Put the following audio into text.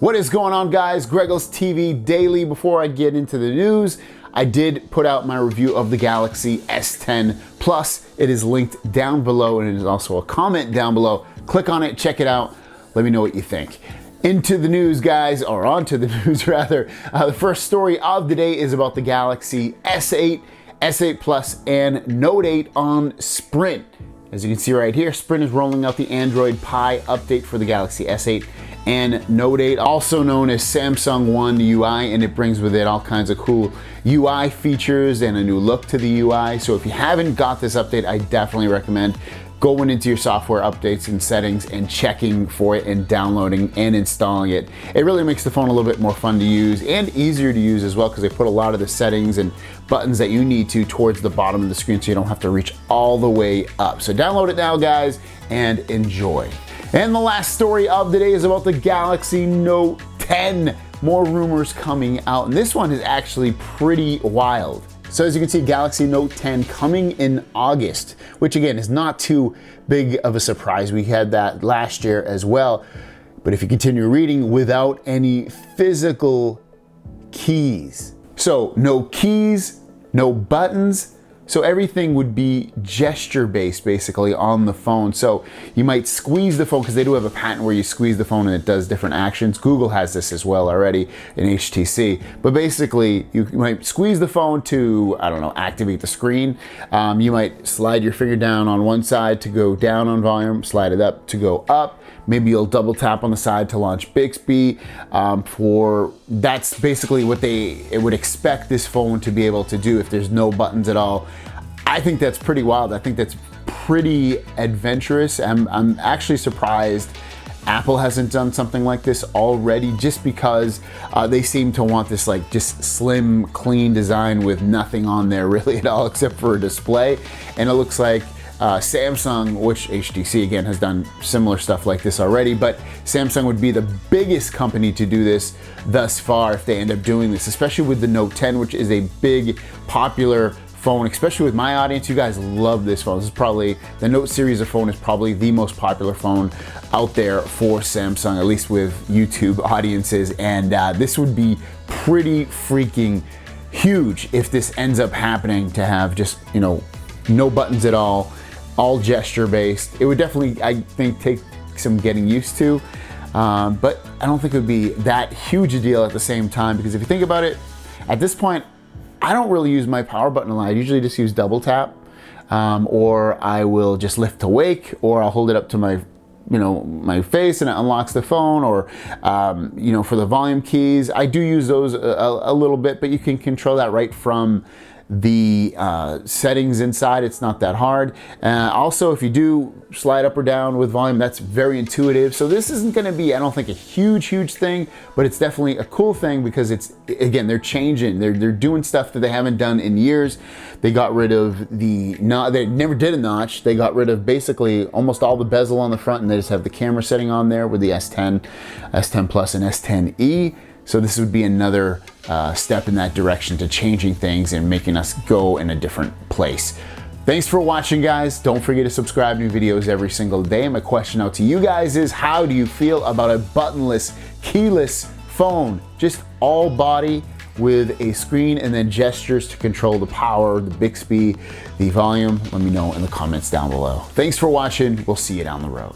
What is going on, guys? GregglesTV Daily. Before I get into the news, I did put out my review of the Galaxy S10 Plus. It is linked down below, and it is also a comment down below. Click on it, check it out. Let me know what you think. Into the news, guys, or onto the news rather. The first story of the day is about the Galaxy S8, S8 Plus, and Note 8 on Sprint. As you can see right here, Sprint is rolling out the Android Pie update for the Galaxy S8 and Note 8, also known as Samsung One UI, and it brings with it all kinds of cool UI features and a new look to the UI. So if you haven't got this update, I definitely recommend going into your software updates and settings and checking for it and downloading and installing it. It really makes the phone a little bit more fun to use and easier to use as well, because they put a lot of the settings and buttons that you need to towards the bottom of the screen, so you don't have to reach all the way up. So download it now, guys, and enjoy. And the last story of the day is about the Galaxy Note 10. More rumors coming out, and this one is actually pretty wild. So as you can see, Galaxy Note 10 coming in August, which again is not too big of a surprise. We had that last year as well. But if you continue reading, without any physical keys. So no keys, no buttons. So everything would be gesture-based basically on the phone. So you might squeeze the phone, because they do have a patent where you squeeze the phone and it does different actions. Google has this as well already in HTC. But basically you might squeeze the phone to, I don't know, activate the screen. You might slide your finger down on one side to go down on volume, slide it up to go up. Maybe you'll double tap on the side to launch Bixby. That's basically what it would expect this phone to be able to do if there's no buttons at all. I think that's pretty wild. I think that's pretty adventurous. I'm actually surprised Apple hasn't done something like this already, just because they seem to want this like just slim, clean design with nothing on there really at all except for a display. And it looks like Samsung, which HTC again has done similar stuff like this already, but Samsung would be the biggest company to do this thus far if they end up doing this, especially with the Note 10, which is a big, popular phone, especially with my audience. You guys love this phone. This is probably, the Note series of phone is probably the most popular phone out there for Samsung, at least with YouTube audiences, and this would be pretty freaking huge if this ends up happening, to have just, you know, no buttons at all gesture based. It would definitely, I think, take some getting used to, but I don't think it would be that huge a deal at the same time, because if you think about it, at this point, I don't really use my power button a lot. I usually just use double tap, or I will just lift to wake, or I'll hold it up to my, my face and it unlocks the phone, or, for the volume keys, I do use those a little bit, but you can control that right from the settings inside. It's not that hard. Also, if you do slide up or down with volume, that's very intuitive. So this isn't going to be, I don't think, a huge thing, but it's definitely a cool thing, because it's, again, they're changing. They're doing stuff that they haven't done in years. They got rid of they never did a notch. They got rid of basically almost all the bezel on the front, and they just have the camera setting on there with the S10, S10 Plus, and S10e. So this would be another step in that direction to changing things and making us go in a different place. Thanks for watching, guys. Don't forget to subscribe to new videos every single day. My question out to you guys is, how do you feel about a buttonless, keyless phone? Just all body with a screen and then gestures to control the power, the Bixby, the volume. Let me know in the comments down below. Thanks for watching. We'll see you down the road.